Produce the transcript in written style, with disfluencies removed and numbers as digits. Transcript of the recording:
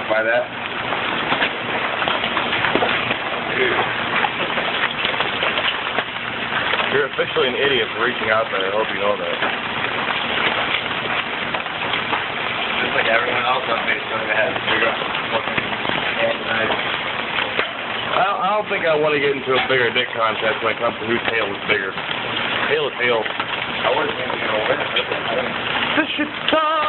by that. You're officially an idiot for reaching out there. I hope you know that. Just like everyone else on Facebook that has bigger fucking nice. I don't think I want to get into a bigger dick contest when it comes to whose tail is bigger. Tail is tail. I wasn't even going to win it. This shit's time!